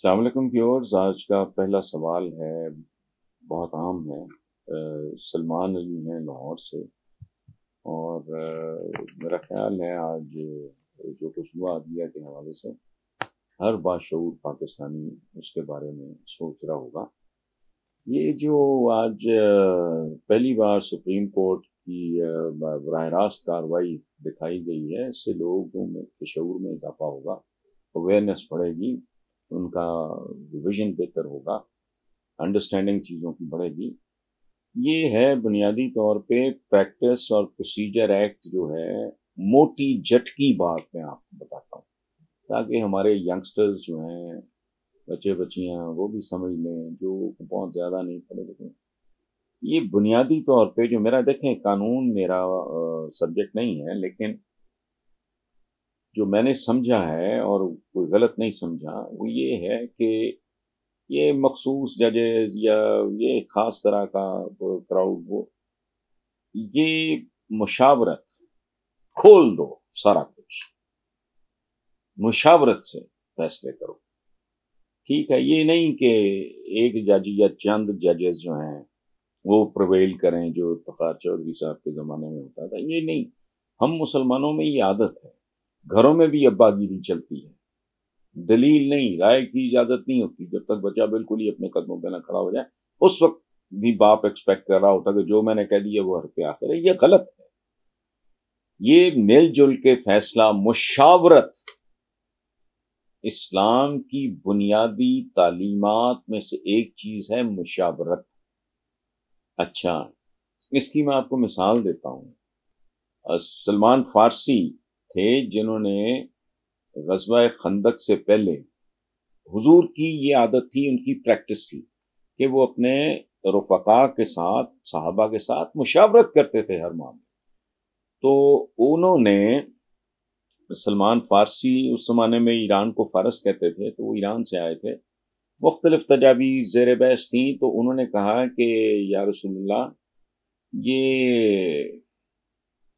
अस्सलाम वालेकुम व्यूअर्स। आज का पहला सवाल है, बहुत आम है। सलमान अली हैं लाहौर से, और मेरा ख्याल है आज जो कुछ हुआ अदलिया के हवाले से हर बाशऊर पाकिस्तानी उसके बारे में सोच रहा होगा। ये जो आज पहली बार सुप्रीम कोर्ट की बराह रास्त कार्रवाई दिखाई गई है, इससे लोगों में के शऊर में इजाफा होगा, अवेयरनेस बढ़ेगी, उनका विजन बेहतर होगा, अंडरस्टैंडिंग चीज़ों की बढ़ेगी। ये है बुनियादी तौर पे प्रैक्टिस और प्रोसीजर एक्ट जो है, मोटी झटकी बात मैं आपको बताता हूँ, ताकि हमारे यंगस्टर्स जो हैं, बच्चे बच्चियां, वो भी समझ लें, जो बहुत ज़्यादा नहीं पढ़े लिखे। ये बुनियादी तौर पे जो मेरा, देखें, कानून मेरा सब्जेक्ट नहीं है, लेकिन जो मैंने समझा है और कोई गलत नहीं समझा, वो ये है कि ये मखसूस जजेस या ये खास तरह का क्राउड, वो ये मुशावरत खोल दो, सारा कुछ मुशावरत से फैसले करो। ठीक है, ये नहीं कि एक जज या चंद जजेस जो हैं वो प्रवेल करें, जो इफ्तिखार चौधरी साहब के ज़माने में होता था। ये नहीं, हम मुसलमानों में ये आदत है, घरों में भी अब्बागिरी चलती है, दलील नहीं, राय की इजाजत नहीं होती जब तक बच्चा बिल्कुल ही अपने कदमों पे ना खड़ा हो जाए। उस वक्त भी बाप एक्सपेक्ट कर रहा होता कि जो मैंने कह दिया वो हर पे आखिर है। ये गलत है। ये मिलजुल के फैसला, मुशावरत, इस्लाम की बुनियादी तालीमात में से एक चीज है मुशावरत। अच्छा, इसकी मैं आपको मिसाल देता हूँ। सलमान फारसी थे जिन्होंने गज़वा खंदक से पहले, हुजूर की ये आदत थी, उनकी प्रैक्टिस थी कि वो अपने रुफका के साथ, साहबा के साथ मुशावरत करते थे हर मामले। तो उन्होंने, सलमान फारसी उस जमाने में ईरान को फारस कहते थे, तो वो ईरान से आए थे, मुख्तलिफ तजावीज़ ज़ेर बहस थी। तो उन्होंने कहा कि या रसूलल्लाह, ये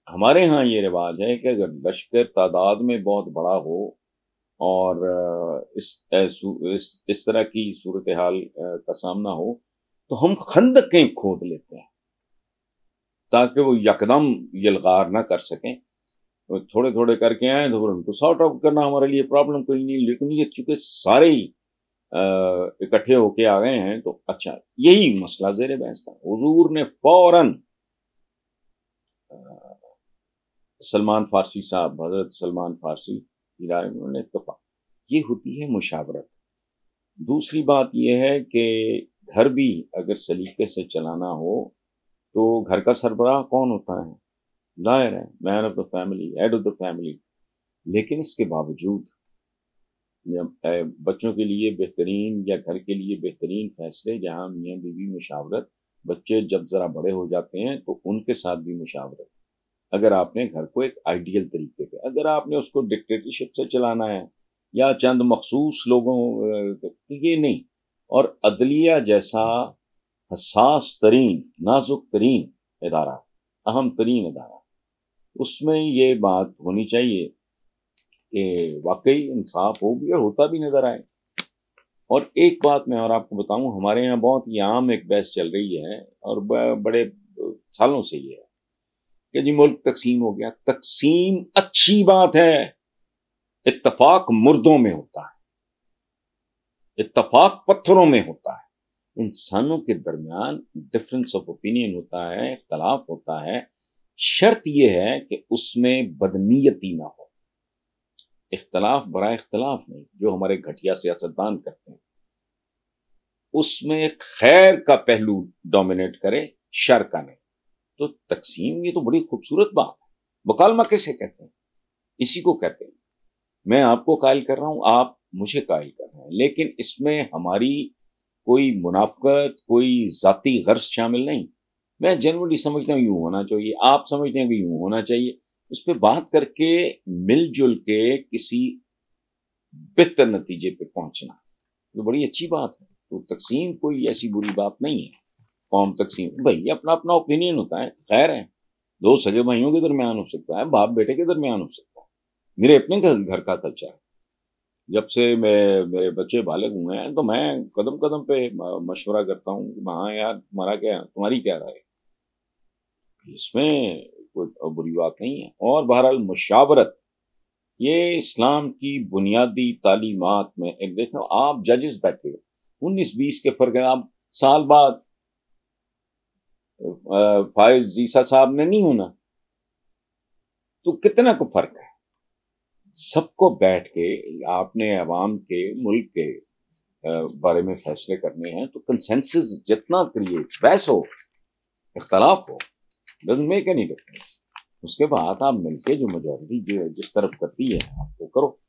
हमारे यहाँ ये रिवाज है कि अगर लश्कर तादाद में बहुत बड़ा हो और इस तरह की सूरत हाल का सामना हो, तो हम खंदकें खोद लेते हैं ताकि वो यकदम यलगार ना कर सकें। तो थोड़े थोड़े करके आए तो फिर उनको सॉर्ट आउट करना हमारे लिए प्रॉब्लम कोई नहीं। लेकिन ये चूंकि सारे ही इकट्ठे होके आ गए हैं, तो अच्छा, यही मसला जेर बहस था। हुजूर ने फौरन सलमान फारसी साहब, हजरत सलमान फारसी की राय में उन्होंने इत्तफाक, ये होती है मुशावरत। दूसरी बात यह है कि घर भी अगर सलीके से चलाना हो तो घर का सरबराह कौन होता है? जाहिर है, man of the family, head of the family. लेकिन इसके बावजूद बच्चों के लिए बेहतरीन या घर के लिए बेहतरीन फैसले, जहां मियाँ बीवी मुशावरत, बच्चे जब जरा बड़े हो जाते हैं तो उनके साथ भी मुशावरत। अगर आपने घर को एक आइडियल तरीके पे, अगर आपने उसको डिक्टेटरशिप से चलाना है या चंद मखसूस लोगों, तो ये नहीं। और अदलिया जैसा हसास तरीन, नाजुक तरीन इदारा, अहम तरीन इदारा, उसमें ये बात होनी चाहिए कि वाकई इंसाफ हो भी और होता भी नजर आए। और एक बात मैं और आपको बताऊं, हमारे यहाँ बहुत ही आम एक बहस चल रही है, और बड़े सालों से ये है कि जी मुल्क तकसीम हो गया। तकसीम अच्छी बात है, इत्तफाक मुर्दों में होता है, इत्तफाक पत्थरों में होता है। इंसानों के दरमियान डिफरेंस ऑफ ओपिनियन होता है, इख्तलाफ होता है। शर्त यह है कि उसमें बदनीयती ना हो। इख्तलाफ बड़ा इख्तलाफ नहीं, जो हमारे घटिया सियासतदान करते हैं, उसमें खैर का पहलू डोमिनेट करे, शर का नहीं। तो तकसीम, ये तो बड़ी खूबसूरत बात है। मुकालमा किसे कहते हैं? इसी को कहते हैं। मैं आपको कायल कर रहा हूं, आप मुझे कायल कर रहे हैं, लेकिन इसमें हमारी कोई मुनाफकत, कोई जाती गर्ज शामिल नहीं। मैं जनरली समझता हूँ यूं होना चाहिए, आप समझते हैं कि यूं होना चाहिए। उस पर बात करके मिलजुल के किसी बेहतर नतीजे पे पहुंचना तो बड़ी अच्छी बात है। तो तकसीम कोई ऐसी बुरी बात नहीं है। कौम तकसीम, भाई अपना अपना ओपिनियन होता है, खैर है। दो सगे भाइयों के दरमियान हो सकता है, बाप बेटे के दरमियान हो सकता है, मेरे अपने घर का कल्चर है। جب سے میرے بچے بالغ ہوئے ہیں تو میں قدم قدم پہ مشورہ کرتا ہوں کہ ہاں یار تمہاری کیا رائے ہے؟ اس میں کوئی بری بات نہیں ہے. اور بہرحال مشاورت یہ اسلام کی بنیادی تعلیمات میں ایک. دیکھو آپ ججز بیٹھے ہو 19-20 کے فرق ہے. آپ سال بعد فائز عیسیٰ صاحب نے نہیں ہونا تو کتنا کو فرق ہے. سب کو بیٹھ کے آپ نے عوام کے ملک کے بارے میں فیصلے کرنے ہیں تو کنسنسس جتنا کریٹ بحث ہو اختلاف who doesn't make any difference. اس کے بعد آپ مل کے جو میجورٹی جو جس طرف کرتی ہے آپ کو کرو.